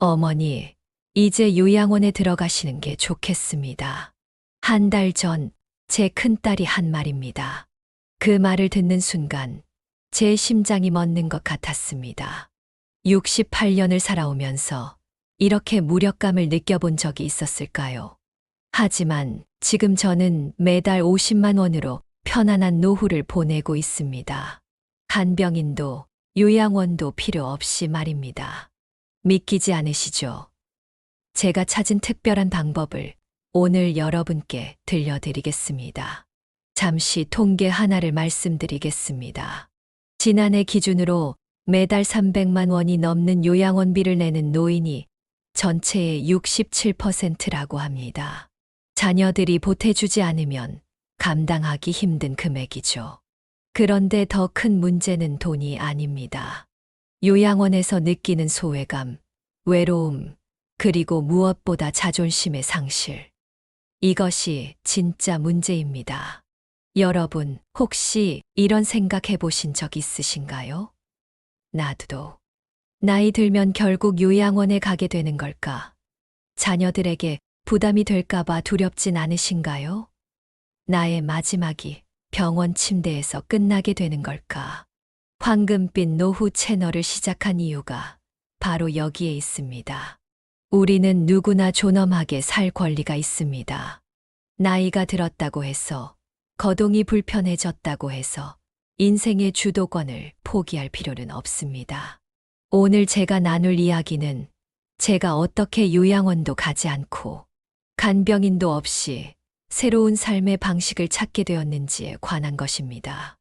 어머니, 이제 요양원에 들어가시는 게 좋겠습니다. 한 달 전 제 큰딸이 한 말입니다. 그 말을 듣는 순간 제 심장이 멎는 것 같았습니다. 68년을 살아오면서 이렇게 무력감을 느껴본 적이 있었을까요? 하지만 지금 저는 매달 50만 원으로 편안한 노후를 보내고 있습니다. 간병인도 요양원도 필요 없이 말입니다. 믿기지 않으시죠? 제가 찾은 특별한 방법을 오늘 여러분께 들려드리겠습니다. 잠시 통계 하나를 말씀드리겠습니다. 지난해 기준으로 매달 300만 원이 넘는 요양원비를 내는 노인이 전체의 67%라고 합니다. 자녀들이 보태주지 않으면 감당하기 힘든 금액이죠. 그런데 더 큰 문제는 돈이 아닙니다. 요양원에서 느끼는 소외감, 외로움, 그리고 무엇보다 자존심의 상실. 이것이 진짜 문제입니다. 여러분, 혹시 이런 생각해 보신 적 있으신가요? 나도. 나이 들면 결국 요양원에 가게 되는 걸까? 자녀들에게 부담이 될까봐 두렵진 않으신가요? 나의 마지막이 병원 침대에서 끝나게 되는 걸까? 황금빛 노후 채널을 시작한 이유가 바로 여기에 있습니다. 우리는 누구나 존엄하게 살 권리가 있습니다. 나이가 들었다고 해서, 거동이 불편해졌다고 해서 인생의 주도권을 포기할 필요는 없습니다. 오늘 제가 나눌 이야기는 제가 어떻게 요양원도 가지 않고 간병인도 없이 새로운 삶의 방식을 찾게 되었는지에 관한 것입니다.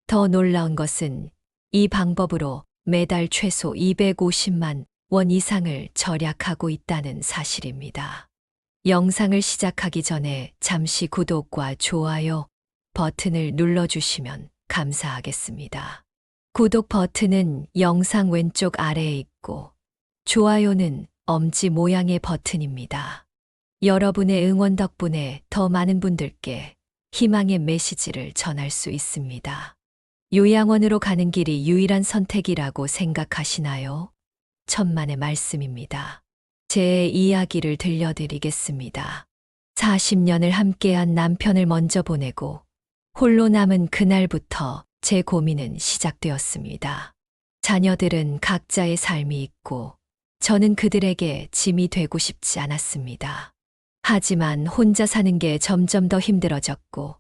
더 놀라운 것은 이 방법으로 매달 최소 250만 원 이상을 절약하고 있다는 사실입니다. 영상을 시작하기 전에 잠시 구독과 좋아요 버튼을 눌러주시면 감사하겠습니다. 구독 버튼은 영상 왼쪽 아래에 있고 좋아요는 엄지 모양의 버튼입니다. 여러분의 응원 덕분에 더 많은 분들께 희망의 메시지를 전할 수 있습니다. 요양원으로 가는 길이 유일한 선택이라고 생각하시나요? 천만의 말씀입니다. 제 이야기를 들려드리겠습니다. 40년을 함께한 남편을 먼저 보내고 홀로 남은 그날부터 제 고민은 시작되었습니다. 자녀들은 각자의 삶이 있고 저는 그들에게 짐이 되고 싶지 않았습니다. 하지만 혼자 사는 게 점점 더 힘들어졌고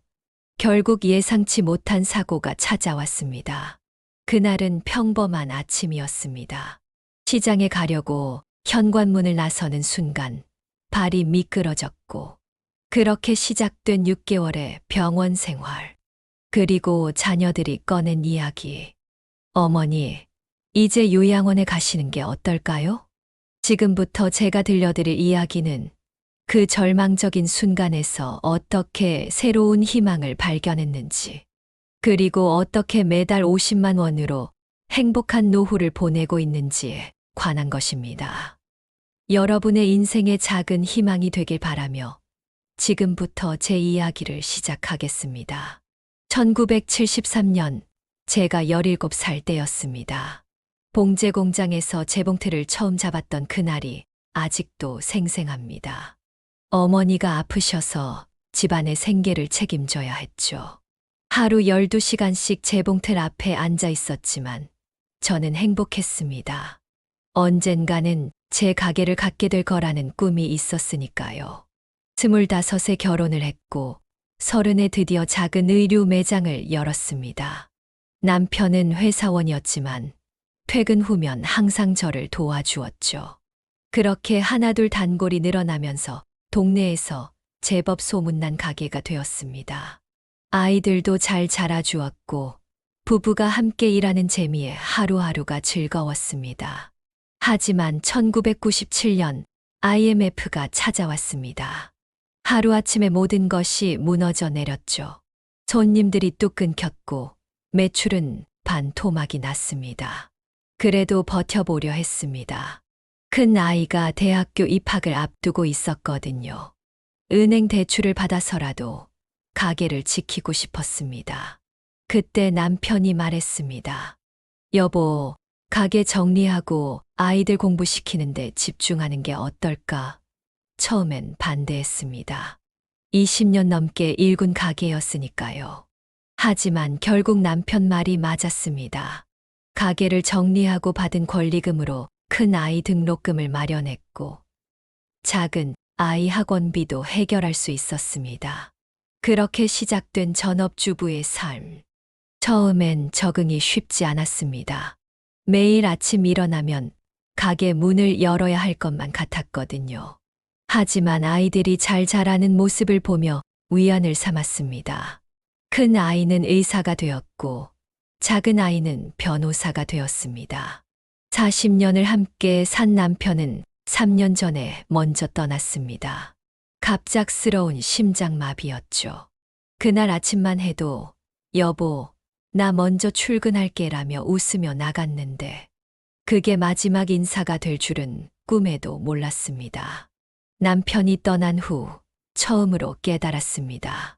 결국 예상치 못한 사고가 찾아왔습니다. 그날은 평범한 아침이었습니다. 시장에 가려고 현관문을 나서는 순간 발이 미끄러졌고 그렇게 시작된 6개월의 병원 생활. 그리고 자녀들이 꺼낸 이야기. 어머니, 이제 요양원에 가시는 게 어떨까요? 지금부터 제가 들려드릴 이야기는 그 절망적인 순간에서 어떻게 새로운 희망을 발견했는지, 그리고 어떻게 매달 50만 원으로 행복한 노후를 보내고 있는지에 관한 것입니다. 여러분의 인생의 작은 희망이 되길 바라며 지금부터 제 이야기를 시작하겠습니다. 1973년 제가 17살 때였습니다. 봉제 공장에서 재봉틀을 처음 잡았던 그날이 아직도 생생합니다. 어머니가 아프셔서 집안의 생계를 책임져야 했죠. 하루 12시간씩 재봉틀 앞에 앉아 있었지만 저는 행복했습니다. 언젠가는 제 가게를 갖게 될 거라는 꿈이 있었으니까요. 25에 결혼을 했고 30에 드디어 작은 의류 매장을 열었습니다. 남편은 회사원이었지만 퇴근 후면 항상 저를 도와주었죠. 그렇게 하나둘 단골이 늘어나면서 동네에서 제법 소문난 가게가 되었습니다. 아이들도 잘 자라주었고 부부가 함께 일하는 재미에 하루하루가 즐거웠습니다. 하지만 1997년 IMF가 찾아왔습니다. 하루아침에 모든 것이 무너져 내렸죠. 손님들이 뚝 끊겼고 매출은 반토막이 났습니다. 그래도 버텨보려 했습니다. 큰 아이가 대학교 입학을 앞두고 있었거든요. 은행 대출을 받아서라도 가게를 지키고 싶었습니다. 그때 남편이 말했습니다. 여보, 가게 정리하고 아이들 공부시키는데 집중하는 게 어떨까? 처음엔 반대했습니다. 20년 넘게 일군 가게였으니까요. 하지만 결국 남편 말이 맞았습니다. 가게를 정리하고 받은 권리금으로 큰 아이 등록금을 마련했고 작은 아이 학원비도 해결할 수 있었습니다. 그렇게 시작된 전업주부의 삶. 처음엔 적응이 쉽지 않았습니다. 매일 아침 일어나면 가게 문을 열어야 할 것만 같았거든요. 하지만 아이들이 잘 자라는 모습을 보며 위안을 삼았습니다. 큰 아이는 의사가 되었고 작은 아이는 변호사가 되었습니다. 40년을 함께 산 남편은 3년 전에 먼저 떠났습니다. 갑작스러운 심장마비였죠. 그날 아침만 해도 여보, 나 먼저 출근할게라며 웃으며 나갔는데 그게 마지막 인사가 될 줄은 꿈에도 몰랐습니다. 남편이 떠난 후 처음으로 깨달았습니다.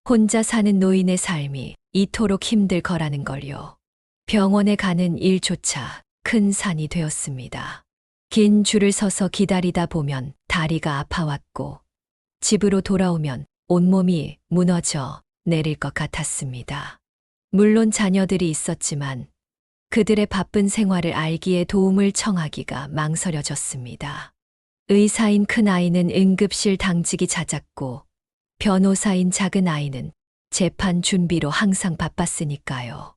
혼자 사는 노인의 삶이 이토록 힘들 거라는 걸요. 병원에 가는 일조차 큰 산이 되었습니다. 긴 줄을 서서 기다리다 보면 다리가 아파왔고 집으로 돌아오면 온몸이 무너져 내릴 것 같았습니다. 물론 자녀들이 있었지만 그들의 바쁜 생활을 알기에 도움을 청하기가 망설여졌습니다. 의사인 큰아이는 응급실 당직이 잦았고 변호사인 작은 아이는 재판 준비로 항상 바빴으니까요.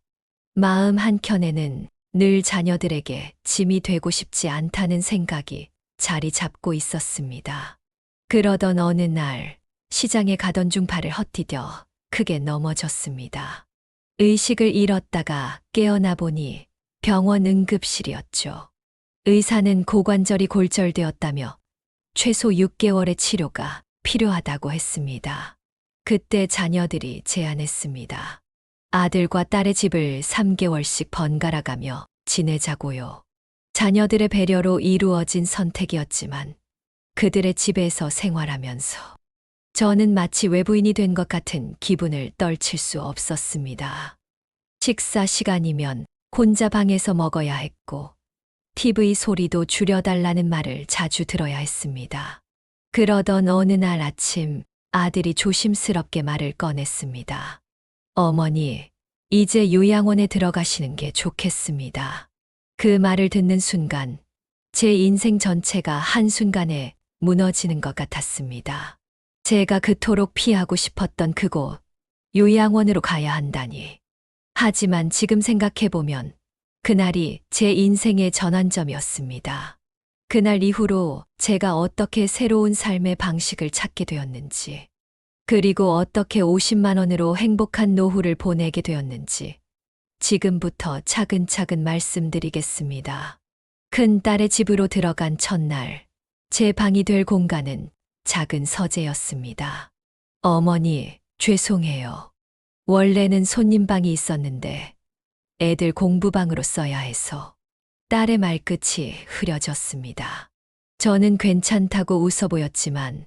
마음 한켠에는 늘 자녀들에게 짐이 되고 싶지 않다는 생각이 자리 잡고 있었습니다. 그러던 어느 날 시장에 가던 중 발을 헛디뎌 크게 넘어졌습니다. 의식을 잃었다가 깨어나 보니 병원 응급실이었죠. 의사는 고관절이 골절되었다며 최소 6개월의 치료가 필요하다고 했습니다. 그때 자녀들이 제안했습니다. 아들과 딸의 집을 3개월씩 번갈아 가며 지내자고요. 자녀들의 배려로 이루어진 선택이었지만 그들의 집에서 생활하면서 저는 마치 외부인이 된 것 같은 기분을 떨칠 수 없었습니다. 식사 시간이면 혼자 방에서 먹어야 했고 TV 소리도 줄여달라는 말을 자주 들어야 했습니다. 그러던 어느 날 아침 아들이 조심스럽게 말을 꺼냈습니다. 어머니, 이제 요양원에 들어가시는 게 좋겠습니다. 그 말을 듣는 순간 제 인생 전체가 한순간에 무너지는 것 같았습니다. 제가 그토록 피하고 싶었던 그곳, 요양원으로 가야 한다니. 하지만 지금 생각해보면 그날이 제 인생의 전환점이었습니다. 그날 이후로 제가 어떻게 새로운 삶의 방식을 찾게 되었는지, 그리고 어떻게 50만 원으로 행복한 노후를 보내게 되었는지, 지금부터 차근차근 말씀드리겠습니다. 큰 딸의 집으로 들어간 첫날, 제 방이 될 공간은 작은 서재였습니다. 어머니, 죄송해요. 원래는 손님방이 있었는데 애들 공부방으로 써야 해서. 딸의 말끝이 흐려졌습니다. 저는 괜찮다고 웃어 보였지만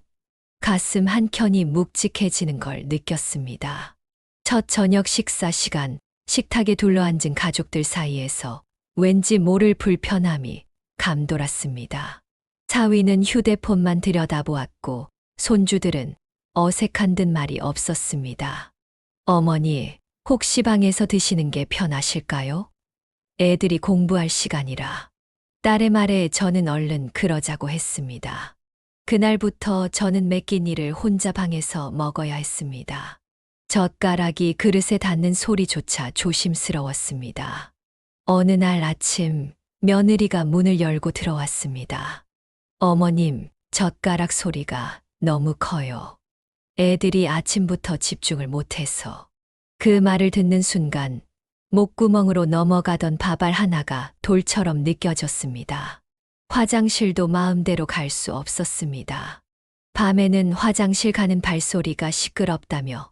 가슴 한켠이 묵직해지는 걸 느꼈습니다. 첫 저녁 식사 시간, 식탁에 둘러앉은 가족들 사이에서 왠지 모를 불편함이 감돌았습니다. 사위는 휴대폰만 들여다보았고 손주들은 어색한 듯 말이 없었습니다. 어머니, 혹시 방에서 드시는 게 편하실까요? 애들이 공부할 시간이라. 딸의 말에 저는 얼른 그러자고 했습니다. 그날부터 저는 매 끼 니를 혼자 방에서 먹어야 했습니다. 젓가락이 그릇에 닿는 소리조차 조심스러웠습니다. 어느 날 아침 며느리가 문을 열고 들어왔습니다. 어머님, 젓가락 소리가 너무 커요. 애들이 아침부터 집중을 못해서. 그 말을 듣는 순간 목구멍으로 넘어가던 밥알 하나가 돌처럼 느껴졌습니다. 화장실도 마음대로 갈 수 없었습니다. 밤에는 화장실 가는 발소리가 시끄럽다며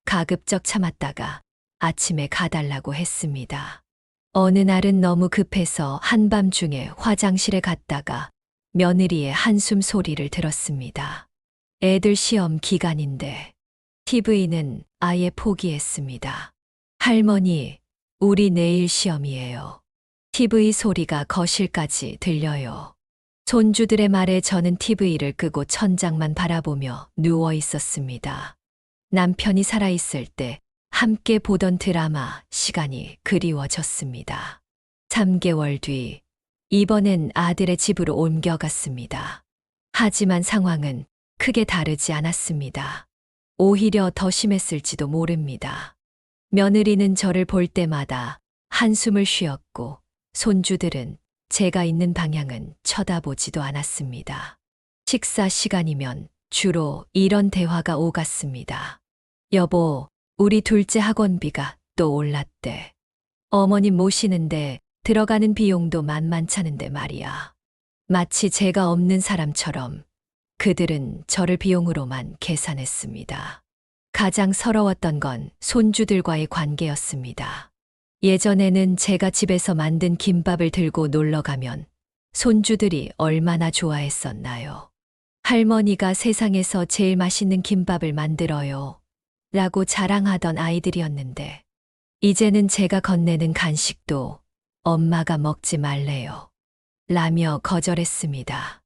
가급적 참았다가 아침에 가달라고 했습니다. 어느 날은 너무 급해서 한밤중에 화장실에 갔다가 며느리의 한숨 소리를 들었습니다. 애들 시험 기간인데 TV는 아예 포기했습니다. 할머니, 우리 내일 시험이에요. TV 소리가 거실까지 들려요. 손주들의 말에 저는 TV를 끄고 천장만 바라보며 누워 있었습니다. 남편이 살아있을 때 함께 보던 드라마 시간이 그리워졌습니다. 3개월 뒤, 이번엔 아들의 집으로 옮겨갔습니다. 하지만 상황은 크게 다르지 않았습니다. 오히려 더 심했을지도 모릅니다. 며느리는 저를 볼 때마다 한숨을 쉬었고, 손주들은 제가 있는 방향은 쳐다보지도 않았습니다. 식사 시간이면 주로 이런 대화가 오갔습니다. 여보, 우리 둘째 학원비가 또 올랐대. 어머님 모시는데 들어가는 비용도 만만찮은데 말이야. 마치 제가 없는 사람처럼 그들은 저를 비용으로만 계산했습니다. 가장 서러웠던 건 손주들과의 관계였습니다. 예전에는 제가 집에서 만든 김밥을 들고 놀러 가면 손주들이 얼마나 좋아했었나요? 할머니가 세상에서 제일 맛있는 김밥을 만들어요. 라고 자랑하던 아이들이었는데, 이제는 제가 건네는 간식도 엄마가 먹지 말래요. 라며 거절했습니다.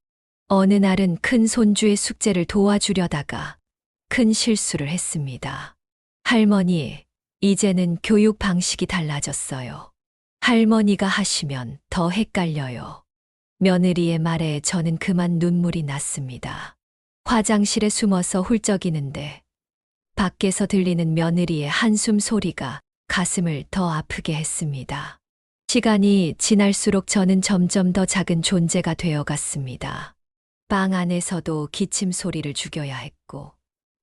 어느 날은 큰 손주의 숙제를 도와주려다가 큰 실수를 했습니다. 할머니, 이제는 교육 방식이 달라졌어요. 할머니가 하시면 더 헷갈려요. 며느리의 말에 저는 그만 눈물이 났습니다. 화장실에 숨어서 훌쩍이는데 밖에서 들리는 며느리의 한숨 소리가 가슴을 더 아프게 했습니다. 시간이 지날수록 저는 점점 더 작은 존재가 되어갔습니다. 방 안에서도 기침 소리를 죽여야 했고,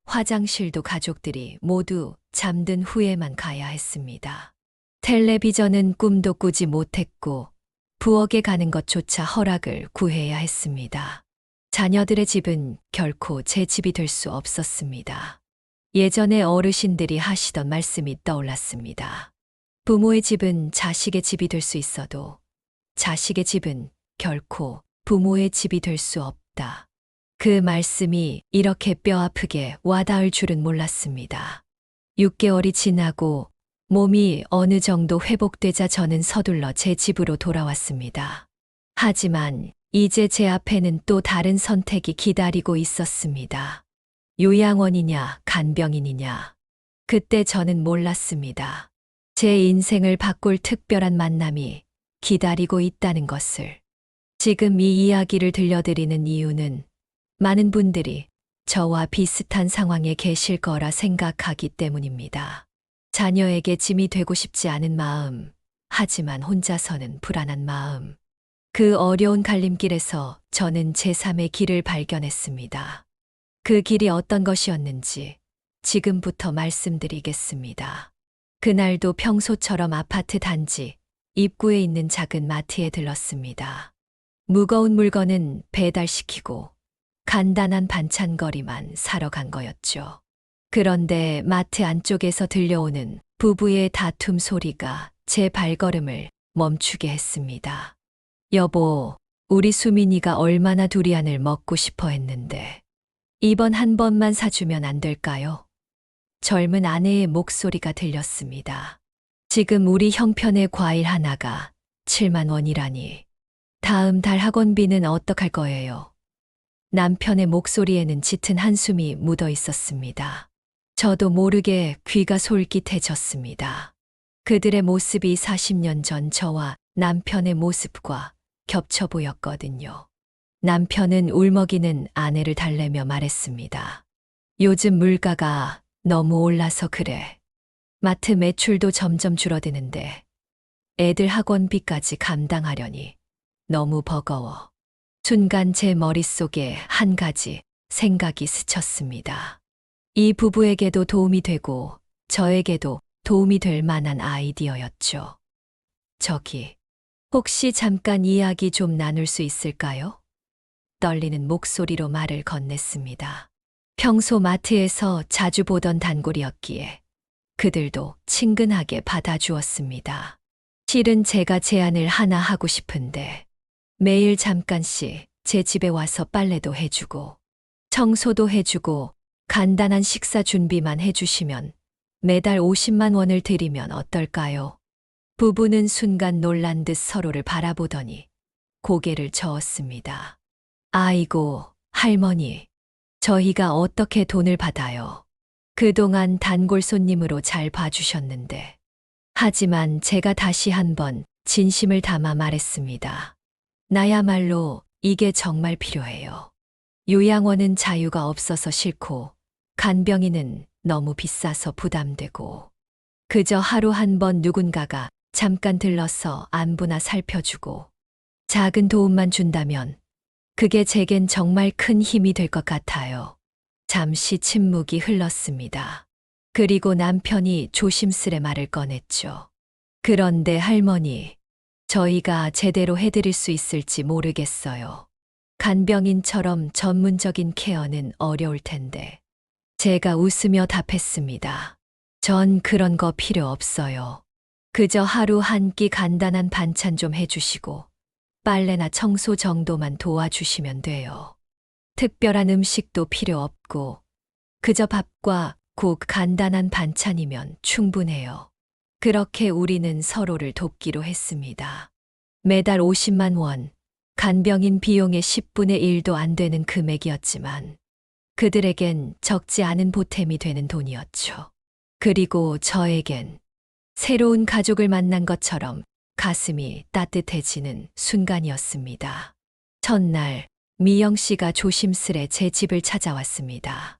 화장실도 가족들이 모두 잠든 후에만 가야 했습니다. 텔레비전은 꿈도 꾸지 못했고, 부엌에 가는 것조차 허락을 구해야 했습니다. 자녀들의 집은 결코 제 집이 될 수 없었습니다. 예전에 어르신들이 하시던 말씀이 떠올랐습니다. 부모의 집은 자식의 집이 될 수 있어도 자식의 집은 결코 부모의 집이 될 수 없다. 그 말씀이 이렇게 뼈아프게 와닿을 줄은 몰랐습니다. 6개월이 지나고 몸이 어느 정도 회복되자 저는 서둘러 제 집으로 돌아왔습니다. 하지만 이제 제 앞에는 또 다른 선택이 기다리고 있었습니다. 요양원이냐 간병인이냐. 그때 저는 몰랐습니다. 제 인생을 바꿀 특별한 만남이 기다리고 있다는 것을. 지금 이 이야기를 들려드리는 이유는 많은 분들이 저와 비슷한 상황에 계실 거라 생각하기 때문입니다. 자녀에게 짐이 되고 싶지 않은 마음, 하지만 혼자서는 불안한 마음. 그 어려운 갈림길에서 저는 제3의 길을 발견했습니다. 그 길이 어떤 것이었는지 지금부터 말씀드리겠습니다. 그날도 평소처럼 아파트 단지 입구에 있는 작은 마트에 들렀습니다. 무거운 물건은 배달시키고 간단한 반찬거리만 사러 간 거였죠. 그런데 마트 안쪽에서 들려오는 부부의 다툼 소리가 제 발걸음을 멈추게 했습니다. 여보, 우리 수민이가 얼마나 두리안을 먹고 싶어 했는데 이번 한 번만 사주면 안 될까요? 젊은 아내의 목소리가 들렸습니다. 지금 우리 형편의 과일 하나가 7만 원이라니. 다음 달 학원비는 어떡할 거예요? 남편의 목소리에는 짙은 한숨이 묻어 있었습니다. 저도 모르게 귀가 솔깃해졌습니다. 그들의 모습이 40년 전 저와 남편의 모습과 겹쳐 보였거든요. 남편은 울먹이는 아내를 달래며 말했습니다. 요즘 물가가 너무 올라서 그래. 마트 매출도 점점 줄어드는데 애들 학원비까지 감당하려니 너무 버거워. 순간 제 머릿속에 한 가지 생각이 스쳤습니다. 이 부부에게도 도움이 되고 저에게도 도움이 될 만한 아이디어였죠. 저기, 혹시 잠깐 이야기 좀 나눌 수 있을까요? 떨리는 목소리로 말을 건넸습니다. 평소 마트에서 자주 보던 단골이었기에 그들도 친근하게 받아주었습니다. 실은 제가 제안을 하나 하고 싶은데 매일 잠깐씩 제 집에 와서 빨래도 해주고 청소도 해주고 간단한 식사 준비만 해주시면 매달 50만 원을 드리면 어떨까요? 부부는 순간 놀란 듯 서로를 바라보더니 고개를 저었습니다. 아이고, 할머니, 저희가 어떻게 돈을 받아요? 그동안 단골 손님으로 잘 봐주셨는데. 하지만 제가 다시 한번 진심을 담아 말했습니다. 나야말로 이게 정말 필요해요. 요양원은 자유가 없어서 싫고, 간병인은 너무 비싸서 부담되고, 그저 하루 한 번 누군가가 잠깐 들러서 안부나 살펴주고, 작은 도움만 준다면, 그게 제겐 정말 큰 힘이 될 것 같아요. 잠시 침묵이 흘렀습니다. 그리고 남편이 조심스레 말을 꺼냈죠. 그런데 할머니, 저희가 제대로 해드릴 수 있을지 모르겠어요. 간병인처럼 전문적인 케어는 어려울 텐데. 제가 웃으며 답했습니다. 전 그런 거 필요 없어요. 그저 하루 한 끼 간단한 반찬 좀 해주시고, 빨래나 청소 정도만 도와주시면 돼요. 특별한 음식도 필요 없고, 그저 밥과 국 간단한 반찬이면 충분해요. 그렇게 우리는 서로를 돕기로 했습니다. 매달 50만 원, 간병인 비용의 10분의 1도 안 되는 금액이었지만, 그들에겐 적지 않은 보탬이 되는 돈이었죠. 그리고 저에겐 새로운 가족을 만난 것처럼 가슴이 따뜻해지는 순간이었습니다. 첫날, 미영 씨가 조심스레 제 집을 찾아왔습니다.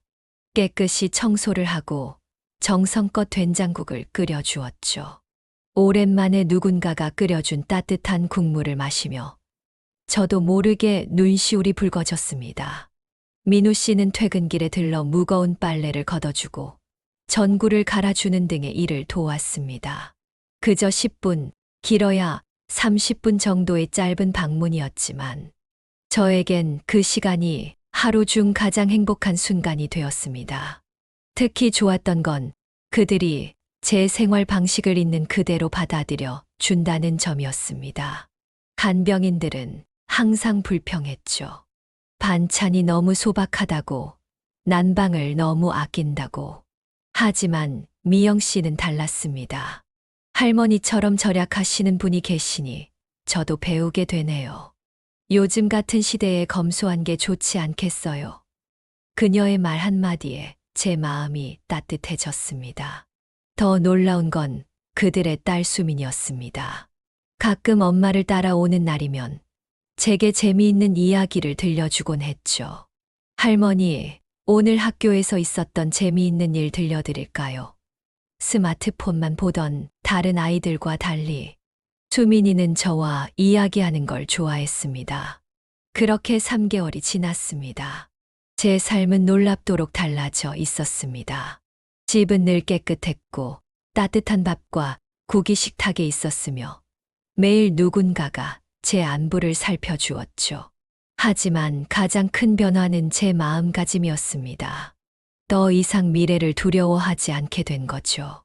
깨끗이 청소를 하고 정성껏 된장국을 끓여주었죠. 오랜만에 누군가가 끓여준 따뜻한 국물을 마시며 저도 모르게 눈시울이 붉어졌습니다. 민우 씨는 퇴근길에 들러 무거운 빨래를 걷어주고 전구를 갈아주는 등의 일을 도왔습니다. 그저 10분, 길어야 30분 정도의 짧은 방문이었지만 저에겐 그 시간이 하루 중 가장 행복한 순간이 되었습니다. 특히 좋았던 건 그들이 제 생활 방식을 있는 그대로 받아들여 준다는 점이었습니다. 간병인들은 항상 불평했죠. 반찬이 너무 소박하다고, 난방을 너무 아낀다고. 하지만 미영 씨는 달랐습니다. 할머니처럼 절약하시는 분이 계시니 저도 배우게 되네요. 요즘 같은 시대에 검소한 게 좋지 않겠어요. 그녀의 말 한마디에 제 마음이 따뜻해졌습니다. 더 놀라운 건 그들의 딸 수민이었습니다. 가끔 엄마를 따라오는 날이면 제게 재미있는 이야기를 들려주곤 했죠. 할머니, 오늘 학교에서 있었던 재미있는 일 들려드릴까요? 스마트폰만 보던 다른 아이들과 달리 수민이는 저와 이야기하는 걸 좋아했습니다. 그렇게 3개월이 지났습니다. 제 삶은 놀랍도록 달라져 있었습니다. 집은 늘 깨끗했고 따뜻한 밥과 국이 식탁에 있었으며 매일 누군가가 제 안부를 살펴주었죠. 하지만 가장 큰 변화는 제 마음가짐이었습니다. 더 이상 미래를 두려워하지 않게 된 거죠.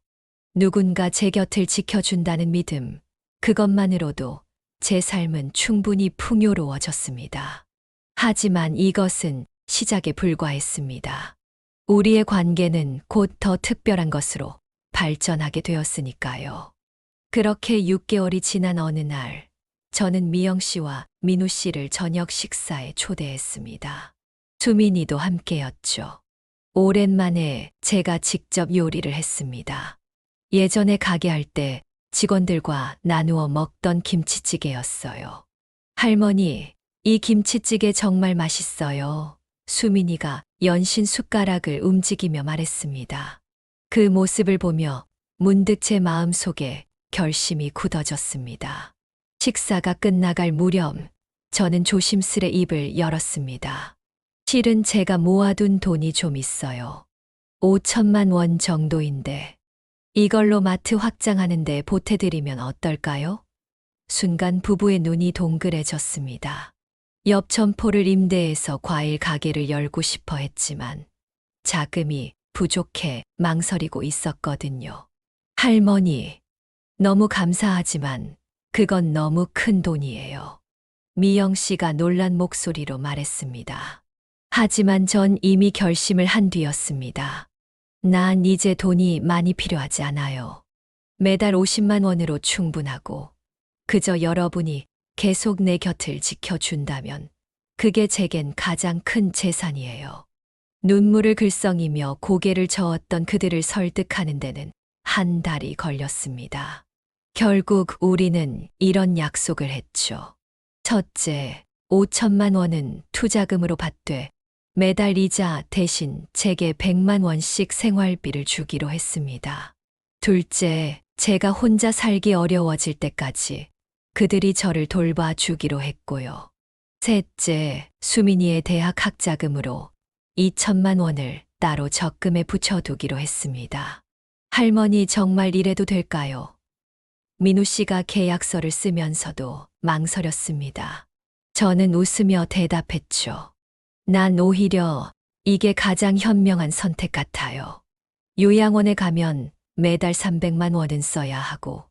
누군가 제 곁을 지켜준다는 믿음, 그것만으로도 제 삶은 충분히 풍요로워졌습니다. 하지만 이것은 시작에 불과했습니다. 우리의 관계는 곧 더 특별한 것으로 발전하게 되었으니까요. 그렇게 6개월이 지난 어느 날, 저는 미영 씨와 민우 씨를 저녁 식사에 초대했습니다. 수민이도 함께였죠. 오랜만에 제가 직접 요리를 했습니다. 예전에 가게 할 때 직원들과 나누어 먹던 김치찌개였어요. 할머니, 이 김치찌개 정말 맛있어요. 수민이가 연신 숟가락을 움직이며 말했습니다. 그 모습을 보며 문득 제 마음속에 결심이 굳어졌습니다. 식사가 끝나갈 무렵 저는 조심스레 입을 열었습니다. 실은 제가 모아둔 돈이 좀 있어요. 5천만 원 정도인데 이걸로 마트 확장하는데 보태드리면 어떨까요? 순간 부부의 눈이 동그래졌습니다. 옆 점포를 임대해서 과일 가게를 열고 싶어 했지만 자금이 부족해 망설이고 있었거든요. 할머니, 너무 감사하지만 그건 너무 큰 돈이에요. 미영 씨가 놀란 목소리로 말했습니다. 하지만 전 이미 결심을 한 뒤였습니다. 난 이제 돈이 많이 필요하지 않아요. 매달 50만 원으로 충분하고 그저 여러분이 계속 내 곁을 지켜준다면 그게 제겐 가장 큰 재산이에요. 눈물을 글썽이며 고개를 저었던 그들을 설득하는 데는 한 달이 걸렸습니다. 결국 우리는 이런 약속을 했죠. 첫째, 5천만 원은 투자금으로 받되 매달 이자 대신 제게 100만 원씩 생활비를 주기로 했습니다. 둘째, 제가 혼자 살기 어려워질 때까지 그들이 저를 돌봐주기로 했고요. 셋째, 수민이의 대학 학자금으로 2천만 원을 따로 적금에 붙여두기로 했습니다. 할머니 정말 이래도 될까요? 민우 씨가 계약서를 쓰면서도 망설였습니다. 저는 웃으며 대답했죠. 난 오히려 이게 가장 현명한 선택 같아요. 요양원에 가면 매달 300만 원은 써야 하고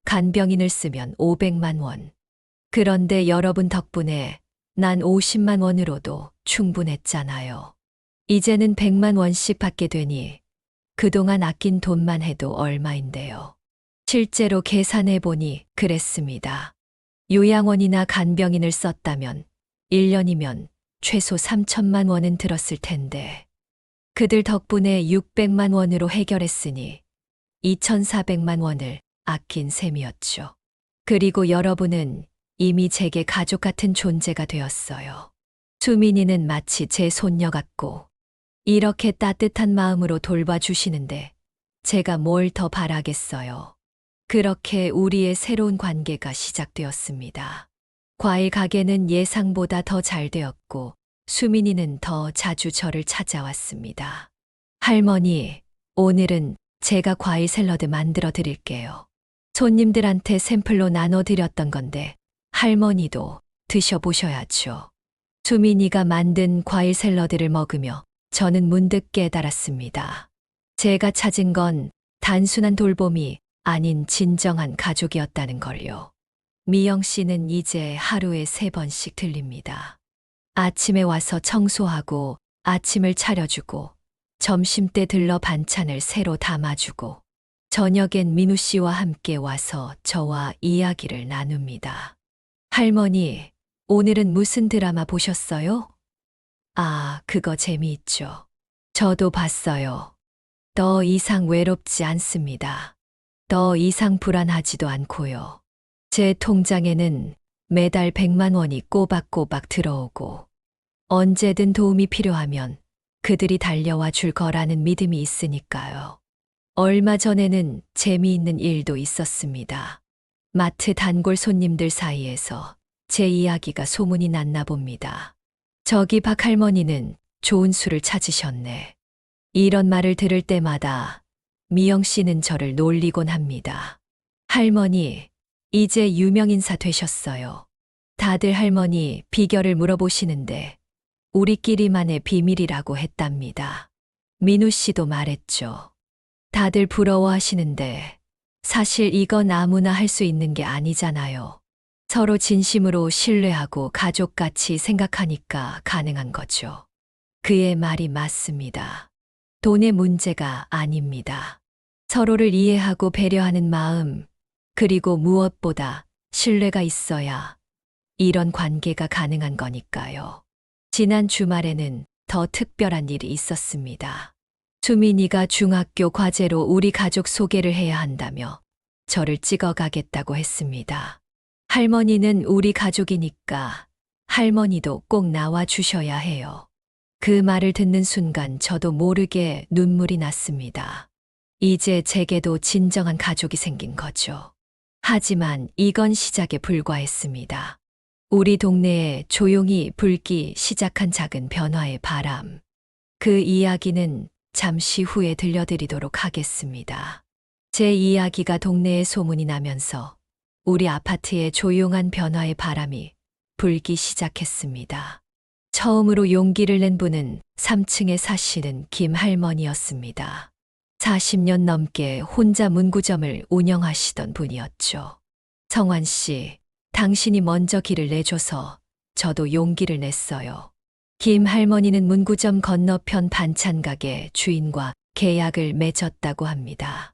간병인을 쓰면 500만 원. 그런데 여러분 덕분에 난 50만 원으로도 충분했잖아요. 이제는 100만 원씩 받게 되니 그동안 아낀 돈만 해도 얼마인데요. 실제로 계산해 보니 그랬습니다. 요양원이나 간병인을 썼다면 1년이면 최소 3천만 원은 들었을 텐데 그들 덕분에 600만 원으로 해결했으니 2,400만 원을 아낀 셈이었죠. 그리고 여러분은 이미 제게 가족 같은 존재가 되었어요. 수민이는 마치 제 손녀 같고 이렇게 따뜻한 마음으로 돌봐주시는데 제가 뭘 더 바라겠어요. 그렇게 우리의 새로운 관계가 시작되었습니다. 과일 가게는 예상보다 더 잘 되었고 수민이는 더 자주 저를 찾아왔습니다. 할머니, 오늘은 제가 과일 샐러드 만들어 드릴게요. 손님들한테 샘플로 나눠 드렸던 건데 할머니도 드셔보셔야죠. 수민이가 만든 과일 샐러드를 먹으며 저는 문득 깨달았습니다. 제가 찾은 건 단순한 돌봄이 아닌 진정한 가족이었다는 걸요. 미영 씨는 이제 하루에 3번씩 들립니다. 아침에 와서 청소하고 아침을 차려주고 점심때 들러 반찬을 새로 담아주고 저녁엔 민우 씨와 함께 와서 저와 이야기를 나눕니다. 할머니, 오늘은 무슨 드라마 보셨어요? 아, 그거 재미있죠. 저도 봤어요. 더 이상 외롭지 않습니다. 더 이상 불안하지도 않고요. 제 통장에는 매달 100만 원이 꼬박꼬박 들어오고 언제든 도움이 필요하면 그들이 달려와 줄 거라는 믿음이 있으니까요. 얼마 전에는 재미있는 일도 있었습니다. 마트 단골 손님들 사이에서 제 이야기가 소문이 났나 봅니다. 저기 박 할머니는 좋은 술을 찾으셨네. 이런 말을 들을 때마다 미영 씨는 저를 놀리곤 합니다. 할머니, 이제 유명인사 되셨어요. 다들 할머니 비결을 물어보시는데 우리끼리만의 비밀이라고 했답니다. 민우 씨도 말했죠. 다들 부러워하시는데 사실 이건 아무나 할 수 있는 게 아니잖아요. 서로 진심으로 신뢰하고 가족같이 생각하니까 가능한 거죠. 그의 말이 맞습니다. 돈의 문제가 아닙니다. 서로를 이해하고 배려하는 마음, 그리고 무엇보다 신뢰가 있어야 이런 관계가 가능한 거니까요. 지난 주말에는 더 특별한 일이 있었습니다. 수민이가 중학교 과제로 우리 가족 소개를 해야 한다며 저를 찍어가겠다고 했습니다. 할머니는 우리 가족이니까 할머니도 꼭 나와 주셔야 해요. 그 말을 듣는 순간 저도 모르게 눈물이 났습니다. 이제 제게도 진정한 가족이 생긴 거죠. 하지만 이건 시작에 불과했습니다. 우리 동네에 조용히 불기 시작한 작은 변화의 바람. 그 이야기는 잠시 후에 들려드리도록 하겠습니다. 제 이야기가 동네에 소문이 나면서 우리 아파트에 조용한 변화의 바람이 불기 시작했습니다. 처음으로 용기를 낸 분은 3층에 사시는 김 할머니였습니다. 40년 넘게 혼자 문구점을 운영하시던 분이었죠. 성환 씨, 당신이 먼저 길을 내줘서 저도 용기를 냈어요. 김 할머니는 문구점 건너편 반찬가게 주인과 계약을 맺었다고 합니다.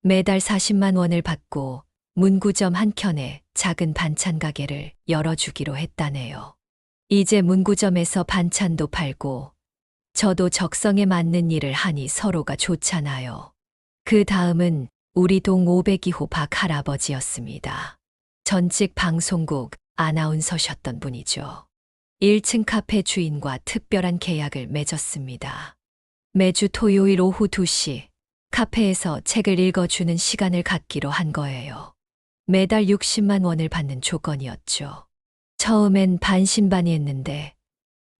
매달 40만 원을 받고 문구점 한켠에 작은 반찬 가게를 열어주기로 했다네요. 이제 문구점에서 반찬도 팔고 저도 적성에 맞는 일을 하니 서로가 좋잖아요. 그 다음은 우리 동 502호 박 할아버지였습니다. 전직 방송국 아나운서셨던 분이죠. 1층 카페 주인과 특별한 계약을 맺었습니다. 매주 토요일 오후 2시 카페에서 책을 읽어주는 시간을 갖기로 한 거예요. 매달 60만 원을 받는 조건이었죠. 처음엔 반신반의했는데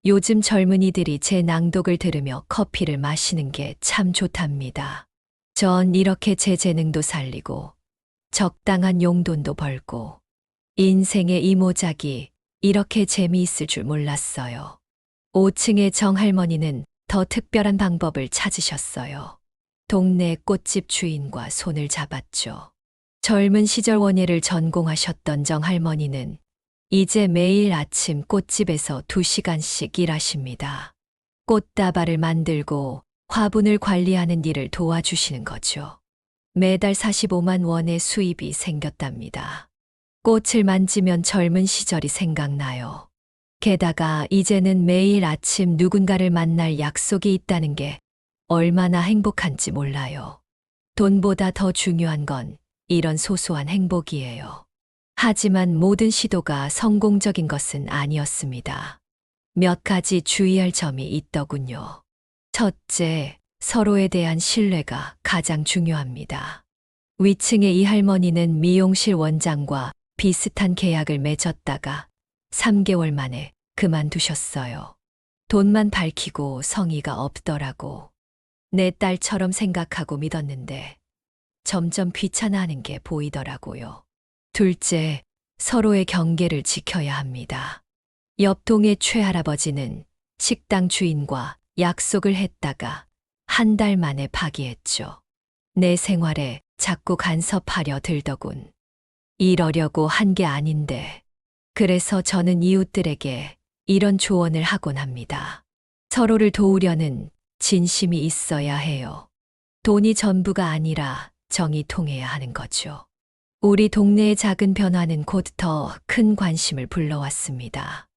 요즘 젊은이들이 제 낭독을 들으며 커피를 마시는 게 참 좋답니다. 전 이렇게 제 재능도 살리고 적당한 용돈도 벌고 인생의 이모작이 이렇게 재미있을 줄 몰랐어요. 5층의 정할머니는 더 특별한 방법을 찾으셨어요. 동네 꽃집 주인과 손을 잡았죠. 젊은 시절 원예를 전공하셨던 정할머니는 이제 매일 아침 꽃집에서 2시간씩 일하십니다. 꽃다발을 만들고 화분을 관리하는 일을 도와주시는 거죠. 매달 45만 원의 수입이 생겼답니다. 꽃을 만지면 젊은 시절이 생각나요. 게다가 이제는 매일 아침 누군가를 만날 약속이 있다는 게 얼마나 행복한지 몰라요. 돈보다 더 중요한 건 이런 소소한 행복이에요. 하지만 모든 시도가 성공적인 것은 아니었습니다. 몇 가지 주의할 점이 있더군요. 첫째, 서로에 대한 신뢰가 가장 중요합니다. 위층의 이 할머니는 미용실 원장과 비슷한 계약을 맺었다가 3개월 만에 그만두셨어요. 돈만 밝히고 성의가 없더라고. 내 딸처럼 생각하고 믿었는데 점점 귀찮아하는 게 보이더라고요. 둘째, 서로의 경계를 지켜야 합니다. 옆동의 최할아버지는 식당 주인과 약속을 했다가 한 달 만에 파기했죠. 내 생활에 자꾸 간섭하려 들더군. 이러려고 한 게 아닌데. 그래서 저는 이웃들에게 이런 조언을 하곤 합니다. 서로를 도우려는 진심이 있어야 해요. 돈이 전부가 아니라 정이 통해야 하는 거죠. 우리 동네의 작은 변화는 곧 더 큰 관심을 불러왔습니다.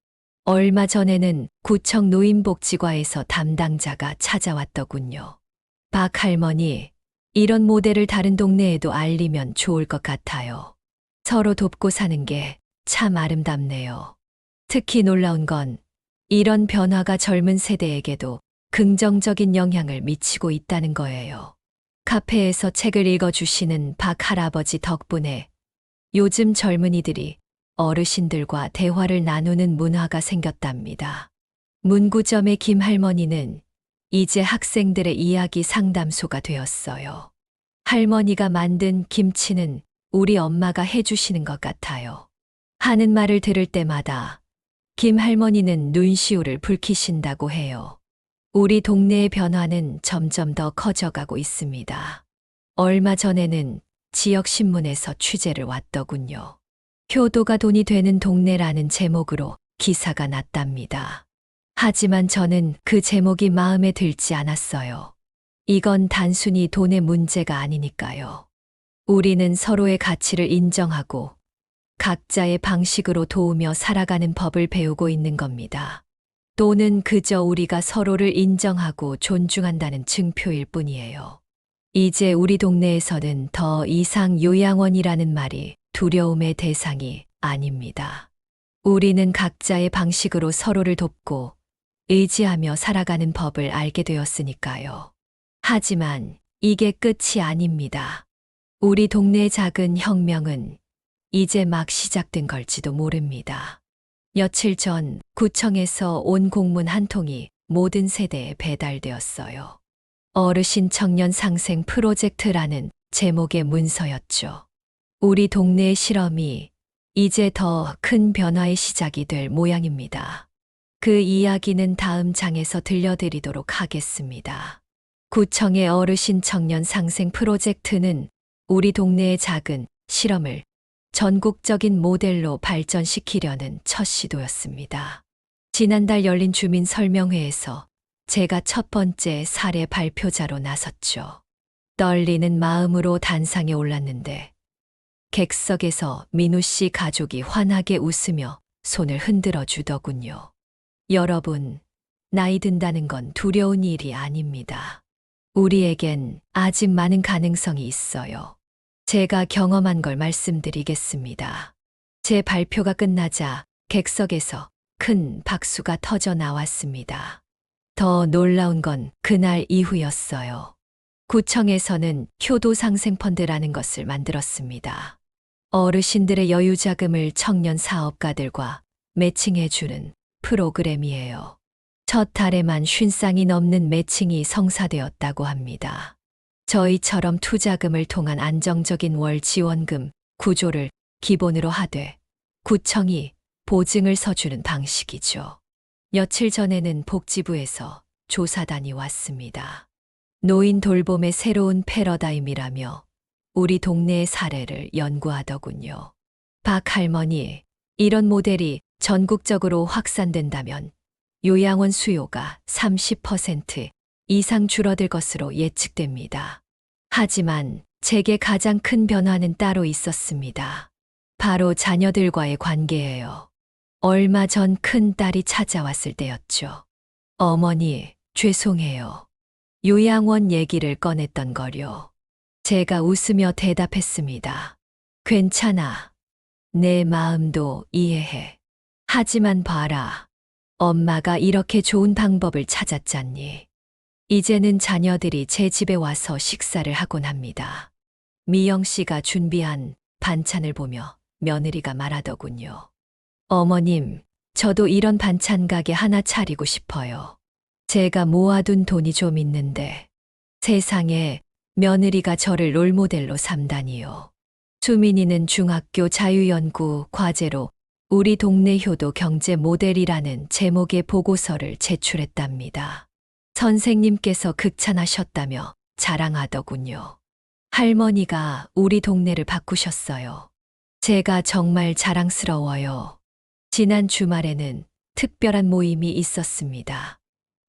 얼마 전에는 구청 노인복지과에서 담당자가 찾아왔더군요. 박 할머니, 이런 모델을 다른 동네에도 알리면 좋을 것 같아요. 서로 돕고 사는 게 참 아름답네요. 특히 놀라운 건 이런 변화가 젊은 세대에게도 긍정적인 영향을 미치고 있다는 거예요. 카페에서 책을 읽어주시는 박 할아버지 덕분에 요즘 젊은이들이 어르신들과 대화를 나누는 문화가 생겼답니다. 문구점의 김 할머니는 이제 학생들의 이야기 상담소가 되었어요. 할머니가 만든 김치는 우리 엄마가 해주시는 것 같아요. 하는 말을 들을 때마다 김 할머니는 눈시울을 붉히신다고 해요. 우리 동네의 변화는 점점 더 커져가고 있습니다. 얼마 전에는 지역신문에서 취재를 왔더군요. 효도가 돈이 되는 동네라는 제목으로 기사가 났답니다. 하지만 저는 그 제목이 마음에 들지 않았어요. 이건 단순히 돈의 문제가 아니니까요. 우리는 서로의 가치를 인정하고 각자의 방식으로 도우며 살아가는 법을 배우고 있는 겁니다. 돈은 그저 우리가 서로를 인정하고 존중한다는 증표일 뿐이에요. 이제 우리 동네에서는 더 이상 요양원이라는 말이 두려움의 대상이 아닙니다. 우리는 각자의 방식으로 서로를 돕고 의지하며 살아가는 법을 알게 되었으니까요. 하지만 이게 끝이 아닙니다. 우리 동네의 작은 혁명은 이제 막 시작된 걸지도 모릅니다. 며칠 전 구청에서 온 공문 한 통이 모든 세대에 배달되었어요. 어르신 청년 상생 프로젝트라는 제목의 문서였죠. 우리 동네의 실험이 이제 더 큰 변화의 시작이 될 모양입니다. 그 이야기는 다음 장에서 들려드리도록 하겠습니다. 구청의 어르신 청년 상생 프로젝트는 우리 동네의 작은 실험을 전국적인 모델로 발전시키려는 첫 시도였습니다. 지난달 열린 주민 설명회에서 제가 첫 번째 사례 발표자로 나섰죠. 떨리는 마음으로 단상에 올랐는데 객석에서 민우 씨 가족이 환하게 웃으며 손을 흔들어 주더군요. 여러분, 나이 든다는 건 두려운 일이 아닙니다. 우리에겐 아직 많은 가능성이 있어요. 제가 경험한 걸 말씀드리겠습니다. 제 발표가 끝나자 객석에서 큰 박수가 터져 나왔습니다. 더 놀라운 건 그날 이후였어요. 구청에서는 효도상생펀드라는 것을 만들었습니다. 어르신들의 여유 자금을 청년 사업가들과 매칭해주는 프로그램이에요. 첫 달에만 50쌍이 넘는 매칭이 성사되었다고 합니다. 저희처럼 투자금을 통한 안정적인 월 지원금 구조를 기본으로 하되 구청이 보증을 서주는 방식이죠. 며칠 전에는 복지부에서 조사단이 왔습니다. 노인 돌봄의 새로운 패러다임이라며 우리 동네의 사례를 연구하더군요. 박 할머니, 이런 모델이 전국적으로 확산된다면 요양원 수요가 30% 이상 줄어들 것으로 예측됩니다. 하지만 제게 가장 큰 변화는 따로 있었습니다. 바로 자녀들과의 관계예요. 얼마 전 큰딸이 찾아왔을 때였죠. 어머니, 죄송해요. 요양원 얘기를 꺼냈던 거요. 제가 웃으며 대답했습니다. 괜찮아. 내 마음도 이해해. 하지만 봐라. 엄마가 이렇게 좋은 방법을 찾았잖니. 이제는 자녀들이 제 집에 와서 식사를 하곤 합니다. 미영 씨가 준비한 반찬을 보며 며느리가 말하더군요. 어머님, 저도 이런 반찬 가게 하나 차리고 싶어요. 제가 모아둔 돈이 좀 있는데 세상에 며느리가 저를 롤모델로 삼다니요. 수민이는 중학교 자유연구 과제로 우리 동네 효도 경제 모델이라는 제목의 보고서를 제출했답니다. 선생님께서 극찬하셨다며 자랑하더군요. 할머니가 우리 동네를 바꾸셨어요. 제가 정말 자랑스러워요. 지난 주말에는 특별한 모임이 있었습니다.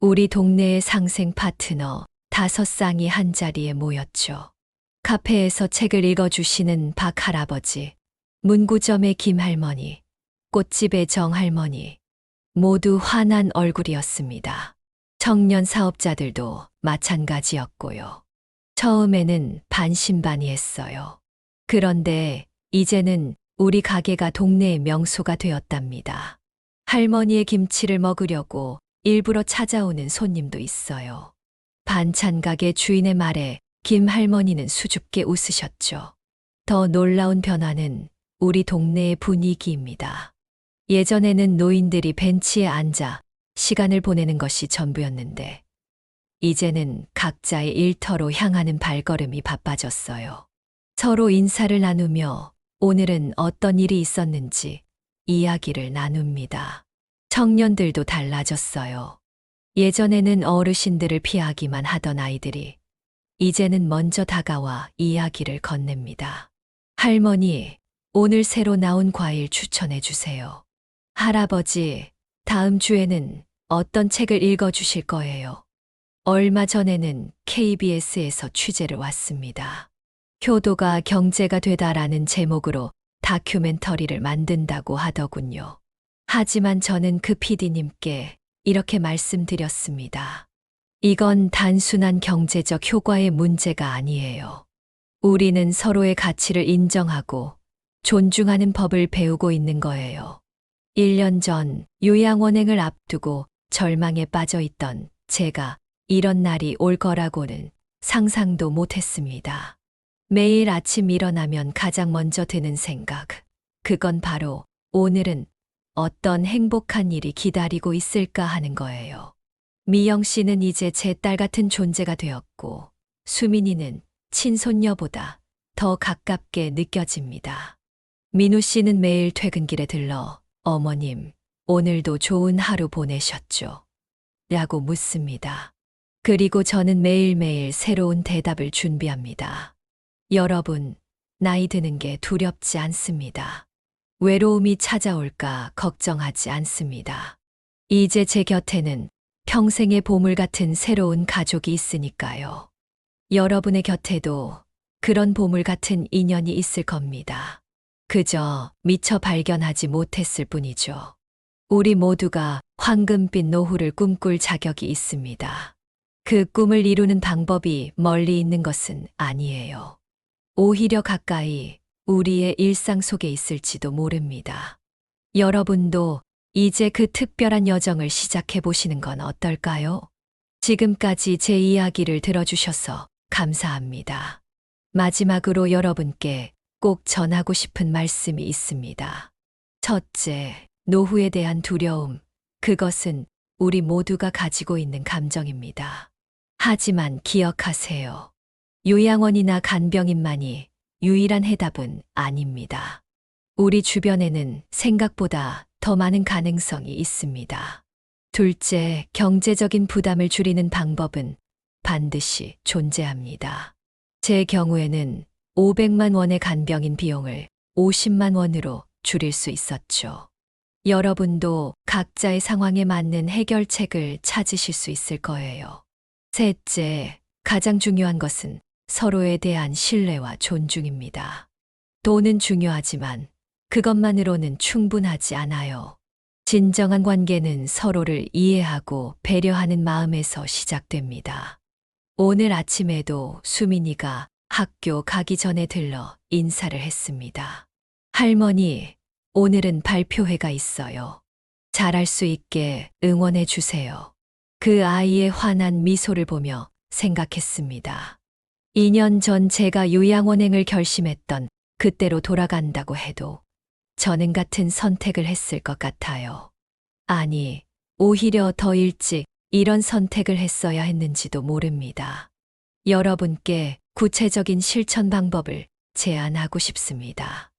우리 동네의 상생 파트너 5쌍이 한자리에 모였죠. 카페에서 책을 읽어주시는 박 할아버지, 문구점의 김 할머니, 꽃집의 정 할머니, 모두 환한 얼굴이었습니다. 청년 사업자들도 마찬가지였고요. 처음에는 반신반의했어요. 그런데 이제는 우리 가게가 동네의 명소가 되었답니다. 할머니의 김치를 먹으려고 일부러 찾아오는 손님도 있어요. 반찬 가게 주인의 말에 김 할머니는 수줍게 웃으셨죠. 더 놀라운 변화는 우리 동네의 분위기입니다. 예전에는 노인들이 벤치에 앉아 시간을 보내는 것이 전부였는데 이제는 각자의 일터로 향하는 발걸음이 바빠졌어요. 서로 인사를 나누며 오늘은 어떤 일이 있었는지 이야기를 나눕니다. 청년들도 달라졌어요. 예전에는 어르신들을 피하기만 하던 아이들이 이제는 먼저 다가와 이야기를 건넵니다. 할머니, 오늘 새로 나온 과일 추천해 주세요. 할아버지, 다음 주에는 어떤 책을 읽어주실 거예요. 얼마 전에는 KBS에서 취재를 왔습니다. 효도가 경제가 되다라는 제목으로 다큐멘터리를 만든다고 하더군요. 하지만 저는 그 PD님께 이렇게 말씀드렸습니다. 이건 단순한 경제적 효과의 문제가 아니에요. 우리는 서로의 가치를 인정하고 존중하는 법을 배우고 있는 거예요. 1년 전 요양원행을 앞두고 절망에 빠져 있던 제가 이런 날이 올 거라고는 상상도 못했습니다. 매일 아침 일어나면 가장 먼저 드는 생각, 그건 바로 오늘은 어떤 행복한 일이 기다리고 있을까 하는 거예요. 미영 씨는 이제 제 딸 같은 존재가 되었고, 수민이는 친손녀보다 더 가깝게 느껴집니다. 민우 씨는 매일 퇴근길에 들러 어머님, 오늘도 좋은 하루 보내셨죠? 라고 묻습니다. 그리고 저는 매일매일 새로운 대답을 준비합니다. 여러분, 나이 드는 게 두렵지 않습니다. 외로움이 찾아올까 걱정하지 않습니다. 이제 제 곁에는 평생의 보물 같은 새로운 가족이 있으니까요. 여러분의 곁에도 그런 보물 같은 인연이 있을 겁니다. 그저 미처 발견하지 못했을 뿐이죠. 우리 모두가 황금빛 노후를 꿈꿀 자격이 있습니다. 그 꿈을 이루는 방법이 멀리 있는 것은 아니에요. 오히려 가까이 우리의 일상 속에 있을지도 모릅니다. 여러분도 이제 그 특별한 여정을 시작해 보시는 건 어떨까요? 지금까지 제 이야기를 들어주셔서 감사합니다. 마지막으로 여러분께 꼭 전하고 싶은 말씀이 있습니다. 첫째, 노후에 대한 두려움. 그것은 우리 모두가 가지고 있는 감정입니다. 하지만 기억하세요. 요양원이나 간병인만이 유일한 해답은 아닙니다. 우리 주변에는 생각보다 더 많은 가능성이 있습니다. 둘째, 경제적인 부담을 줄이는 방법은 반드시 존재합니다. 제 경우에는 500만 원의 간병인 비용을 50만 원으로 줄일 수 있었죠. 여러분도 각자의 상황에 맞는 해결책을 찾으실 수 있을 거예요. 셋째, 가장 중요한 것은 서로에 대한 신뢰와 존중입니다. 돈은 중요하지만 그것만으로는 충분하지 않아요. 진정한 관계는 서로를 이해하고 배려하는 마음에서 시작됩니다. 오늘 아침에도 수민이가 학교 가기 전에 들러 인사를 했습니다. 할머니, 오늘은 발표회가 있어요. 잘할 수 있게 응원해 주세요. 그 아이의 환한 미소를 보며 생각했습니다. 2년 전 제가 요양원행을 결심했던 그때로 돌아간다고 해도 저는 같은 선택을 했을 것 같아요. 아니, 오히려 더 일찍 이런 선택을 했어야 했는지도 모릅니다. 여러분께 구체적인 실천 방법을 제안하고 싶습니다.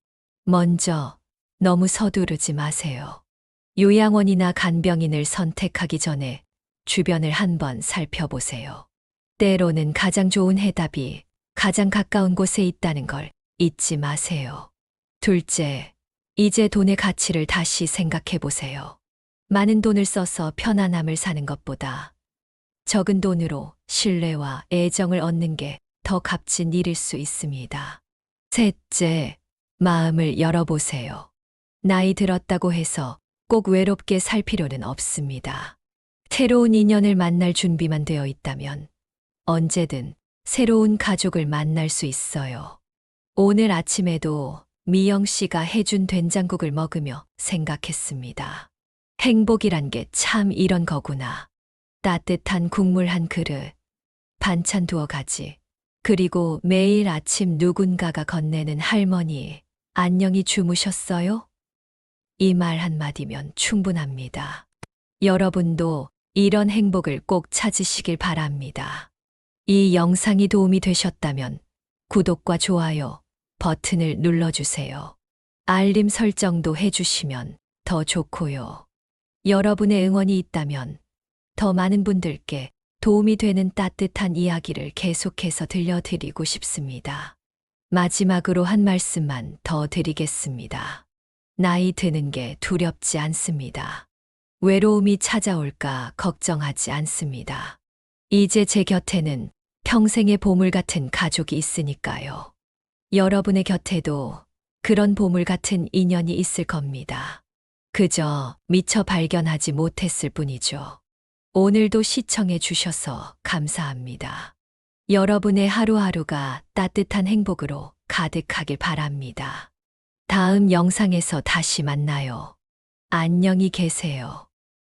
먼저, 너무 서두르지 마세요. 요양원이나 간병인을 선택하기 전에 주변을 한번 살펴보세요. 때로는 가장 좋은 해답이 가장 가까운 곳에 있다는 걸 잊지 마세요. 둘째, 이제 돈의 가치를 다시 생각해 보세요. 많은 돈을 써서 편안함을 사는 것보다 적은 돈으로 신뢰와 애정을 얻는 게 더 값진 일일 수 있습니다. 셋째, 마음을 열어보세요. 나이 들었다고 해서 꼭 외롭게 살 필요는 없습니다. 새로운 인연을 만날 준비만 되어 있다면 언제든 새로운 가족을 만날 수 있어요. 오늘 아침에도 미영 씨가 해준 된장국을 먹으며 생각했습니다. 행복이란 게 참 이런 거구나. 따뜻한 국물 한 그릇, 반찬 두어 가지, 그리고 매일 아침 누군가가 건네는 할머니, 안녕히 주무셨어요? 이 말 한마디면 충분합니다. 여러분도 이런 행복을 꼭 찾으시길 바랍니다. 이 영상이 도움이 되셨다면 구독과 좋아요 버튼을 눌러주세요. 알림 설정도 해주시면 더 좋고요. 여러분의 응원이 있다면 더 많은 분들께 도움이 되는 따뜻한 이야기를 계속해서 들려드리고 싶습니다. 마지막으로 한 말씀만 더 드리겠습니다. 나이 드는 게 두렵지 않습니다. 외로움이 찾아올까 걱정하지 않습니다. 이제 제 곁에는 평생의 보물 같은 가족이 있으니까요. 여러분의 곁에도 그런 보물 같은 인연이 있을 겁니다. 그저 미처 발견하지 못했을 뿐이죠. 오늘도 시청해 주셔서 감사합니다. 여러분의 하루하루가 따뜻한 행복으로 가득하길 바랍니다. 다음 영상에서 다시 만나요. 안녕히 계세요.